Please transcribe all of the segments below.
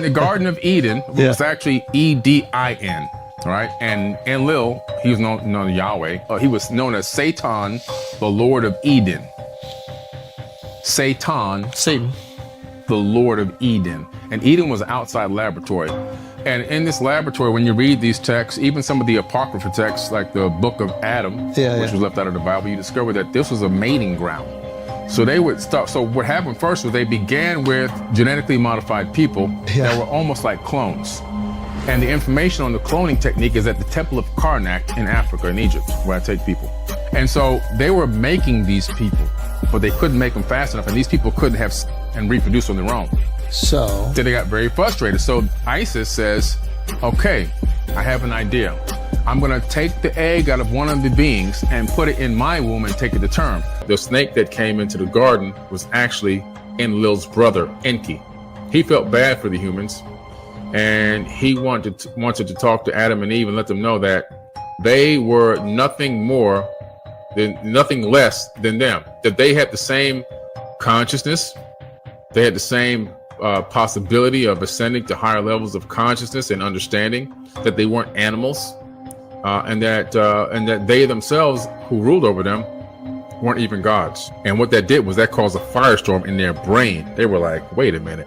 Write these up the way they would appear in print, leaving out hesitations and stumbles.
the Garden of Eden, it was actually Edin, right? And Enlil, he was known as Yahweh. He was known as Satan, the Lord of Eden. Satan, the Lord of Eden. And Eden was an outside laboratory. And in this laboratory, when you read these texts, even some of the apocryphal texts, like the book of Adam, which was left out of the Bible, you discover that this was a mating ground. So they would start. So what happened first was they began with genetically modified people that were almost like clones. And the information on the cloning technique is at the Temple of Karnak in Africa, in Egypt, where I take people. And so they were making these people, but they couldn't make them fast enough, and these people couldn't have and reproduce on their own. So they got very frustrated. So Isis says, okay, I have an idea. I'm gonna take the egg out of one of the beings and put it in my womb and take it to term. The snake that came into the garden was actually Enlil's brother, Enki. He felt bad for the humans, and he wanted to talk to Adam and Eve and let them know that they were nothing less than them, that they had the same consciousness, they had the same possibility of ascending to higher levels of consciousness and understanding, that they weren't animals, and that they themselves, who ruled over them, weren't even gods. And what that did was that caused a firestorm in their brain. They were like, wait a minute,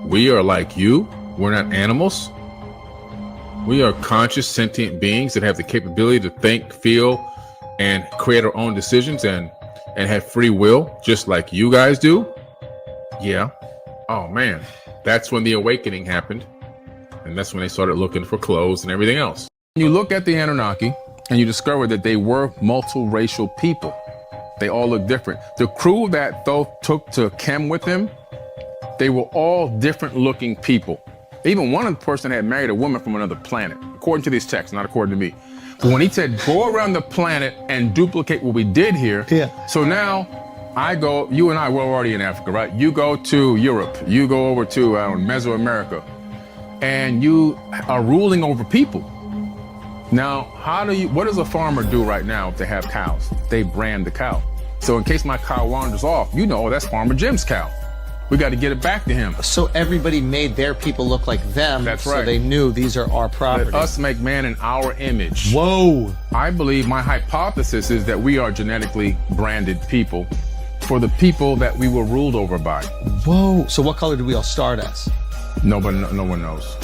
we are like you, we're not animals, we are conscious sentient beings that have the capability to think, feel, and create our own decisions and have free will, just like you guys do. Yeah. Oh man, that's when the awakening happened, and that's when they started looking for clothes and everything else. You look at the Anunnaki and you discover that they were multiracial people. They all look different. The crew that Thoth took to Chem with him, they were all different looking people. Even one person had married a woman from another planet, according to these texts, not according to me. But when he said, go around the planet and duplicate what we did here, so now I go, you and I were already in Africa, right? You go to Europe, you go over to Mesoamerica, and you are ruling over people. Now, what does a farmer do right now if they have cows? They brand the cow. So in case my cow wanders off, you know, that's Farmer Jim's cow. We got to get it back to him. So everybody made their people look like them. That's right. So they knew these are our property. Let us make man in our image. Whoa. I believe my hypothesis is that we are genetically branded people for the people that we were ruled over by. Whoa. So what color do we all start as? No one knows.